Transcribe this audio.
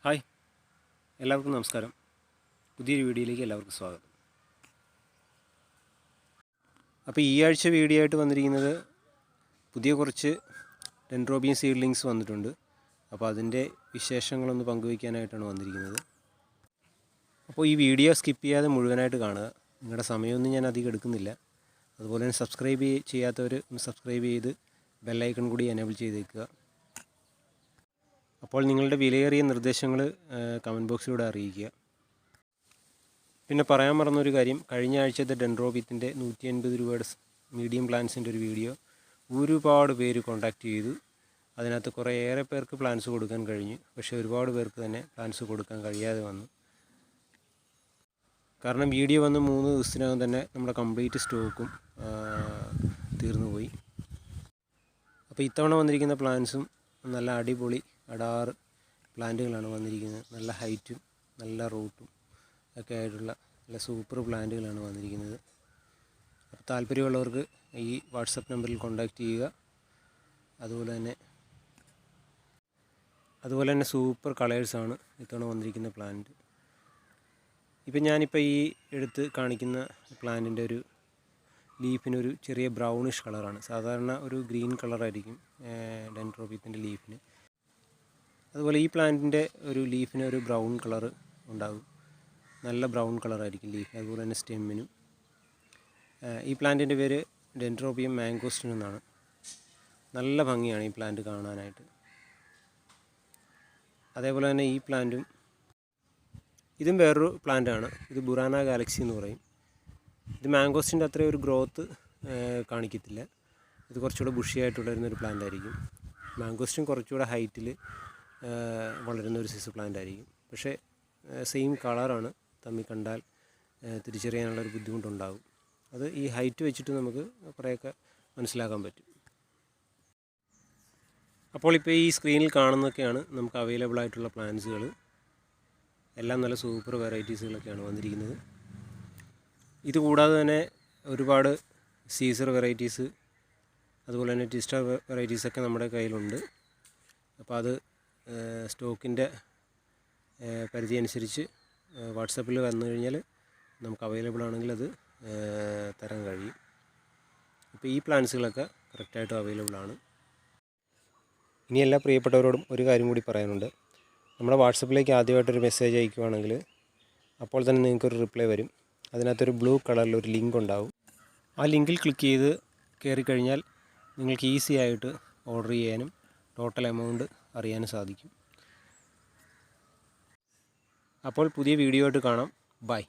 Hi, എല്ലാവർക്കും നമസ്കാരം. പുതിയൊരു വീഡിയോയിലേക്ക് എല്ലാവർക്കും സ്വാഗതം. അപ്പോൾ ഈ ആഴ്ച വീഡിയോ ആയിട്ട് വന്നിരിക്കുന്നത് പുതിയ കുറച്ച് ഡെൻഡ്രോബിയം സീഡ്ലിങ്സ് വന്നിട്ടുണ്ട്. അപ്പോൾ അതിൻ്റെ വിശേഷങ്ങളൊന്ന് പങ്കുവയ്ക്കാനായിട്ടാണ് വന്നിരിക്കുന്നത്. അപ്പോൾ ഈ വീഡിയോ സ്കിപ്പ് ചെയ്യാതെ മുഴുവനായിട്ട് കാണുക. നിങ്ങളുടെ സമയമൊന്നും ഞാൻ അധികം എടുക്കുന്നില്ല. അതുപോലെ തന്നെ സബ്സ്ക്രൈബ് ചെയ്യാത്തവർ ഒന്ന് സബ്സ്ക്രൈബ് ചെയ്ത് ബെല്ലൈക്കൺ കൂടി എനേബിൾ ചെയ്തേക്കുക. അപ്പോൾ നിങ്ങളുടെ വിലയേറിയ നിർദ്ദേശങ്ങൾ കമൻറ്റ് ബോക്സിലൂടെ അറിയിക്കുക. പിന്നെ പറയാൻ മറന്നൊരു കാര്യം, കഴിഞ്ഞ ആഴ്ചത്തെ ഡെൻഡ്രോബിയത്തിൻ്റെ 150 രൂപയുടെ മീഡിയം പ്ലാന്റ്സിൻ്റെ ഒരു വീഡിയോ ഒരുപാട് പേര് കോൺടാക്റ്റ് ചെയ്തു. അതിനകത്ത് കുറേയേറെ പേർക്ക് പ്ലാന്റ്സ് കൊടുക്കാൻ കഴിഞ്ഞു. പക്ഷേ ഒരുപാട് പേർക്ക് തന്നെ പ്ലാന്റ്സ് കൊടുക്കാൻ കഴിയാതെ വന്നു. കാരണം വീഡിയോ വന്ന് 3 ദിവസത്തിനകം തന്നെ നമ്മുടെ കംപ്ലീറ്റ് സ്റ്റോക്കും തീർന്നുപോയി. അപ്പോൾ ഇത്തവണ വന്നിരിക്കുന്ന പ്ലാന്റ്സും നല്ല അടിപൊളി അടാറ് പ്ലാന്റുകളാണ് വന്നിരിക്കുന്നത്. നല്ല ഹൈറ്റും നല്ല റൂട്ടും ഒക്കെ ആയിട്ടുള്ള നല്ല സൂപ്പർ പ്ലാന്റുകളാണ് വന്നിരിക്കുന്നത്. അപ്പോൾ താല്പര്യമുള്ളവർക്ക് ഈ വാട്സപ്പ് നമ്പറിൽ കോൺടാക്റ്റ് ചെയ്യുക. അതുപോലെ തന്നെ സൂപ്പർ കളേഴ്സാണ് ഇത്തവണ വന്നിരിക്കുന്ന പ്ലാന്റ്. ഇപ്പം ഞാനിപ്പോൾ ഈ എടുത്ത് കാണിക്കുന്ന പ്ലാന്റിൻ്റെ ഒരു ലീഫിനൊരു ചെറിയ ബ്രൗണിഷ് കളറാണ്. സാധാരണ ഒരു ഗ്രീൻ കളറായിരിക്കും ഡെൻഡ്രോബിയത്തിൻ്റെ ലീഫിന്. അതുപോലെ ഈ പ്ലാന്റിൻ്റെ ഒരു ലീഫിന് ഒരു ബ്രൗൺ കളറ് ഉണ്ടാകും. നല്ല ബ്രൗൺ കളറായിരിക്കും ലീഫ്. അതുപോലെ തന്നെ സ്റ്റെമ്മിനും. ഈ പ്ലാന്റിൻ്റെ പേര് ഡെൻഡ്രോബിയം മാംഗോസ്റ്റിൻ എന്നാണ്. നല്ല ഭംഗിയാണ് ഈ പ്ലാന്റ് കാണാനായിട്ട്. അതേപോലെ തന്നെ ഈ പ്ലാന്റും ഇതും വേറൊരു പ്ലാന്റാണ്. ഇത് ബുറാന ഗാലക്സി എന്ന് പറയും. ഇത് മാംഗോസ്റ്റിൻ്റെ അത്രയും ഒരു ഗ്രോത്ത് കാണിക്കത്തില്ല. ഇത് കുറച്ചുകൂടെ ബുഷിയായിട്ട് വളരുന്നൊരു പ്ലാന്റ് ആയിരിക്കും. മാംഗോസ്റ്റിൻ കുറച്ചുകൂടെ ഹൈറ്റിൽ വളരുന്നൊരു സൈസ് പ്ലാന്റ് ആയിരിക്കും. പക്ഷേ സെയിം കളറാണ്. തമ്മിൽ കണ്ടാൽ തിരിച്ചറിയാനുള്ളൊരു ബുദ്ധിമുട്ടുണ്ടാകും. അത് ഈ ഹൈറ്റ് വെച്ചിട്ട് നമുക്ക് കുറേയൊക്കെ മനസ്സിലാക്കാൻ പറ്റും. അപ്പോൾ ഇപ്പോൾ ഈ സ്ക്രീനിൽ കാണുന്നതൊക്കെയാണ് നമുക്ക് അവൈലബിൾ ആയിട്ടുള്ള പ്ലാന്റ്സുകൾ. എല്ലാം നല്ല സൂപ്പർ വെറൈറ്റീസുകളൊക്കെയാണ് വന്നിരിക്കുന്നത്. ഇതുകൂടാതെ തന്നെ ഒരുപാട് സീസർ വെറൈറ്റീസ്, അതുപോലെ തന്നെ ടിസ്റ്റർ വെറൈറ്റീസൊക്കെ നമ്മുടെ കയ്യിലുണ്ട്. അപ്പോൾ അത് സ്റ്റോക്കിൻ്റെ പരിധി അനുസരിച്ച് വാട്സപ്പിൽ വന്നു കഴിഞ്ഞാൽ നമുക്ക് അവൈലബിൾ ആണെങ്കിൽ അത് തരാൻ കഴിയും. ഇപ്പോൾ ഈ പ്ലാന്റ്സുകളൊക്കെ കറക്റ്റായിട്ടും അവൈലബിൾ ആണ്. ഇനി എല്ലാ പ്രിയപ്പെട്ടവരോടും ഒരു കാര്യം കൂടി പറയാനുണ്ട്. നമ്മുടെ വാട്സപ്പിലേക്ക് ആദ്യമായിട്ടൊരു മെസ്സേജ് അയക്കുകയാണെങ്കിൽ അപ്പോൾ തന്നെ നിങ്ങൾക്കൊരു റിപ്ലൈ വരും. അതിനകത്തൊരു ബ്ലൂ കളറിലൊരു ലിങ്ക് ഉണ്ടാവും. ആ ലിങ്കിൽ ക്ലിക്ക് ചെയ്ത് കയറിക്കഴിഞ്ഞാൽ നിങ്ങൾക്ക് ഈസി ആയിട്ട് ഓർഡർ ചെയ്യാനും ടോട്ടൽ എമൗണ്ട് അറിയാനും സാധിക്കും. അപ്പോൾ പുതിയ വീഡിയോ ആയിട്ട് കാണാം. ബൈ.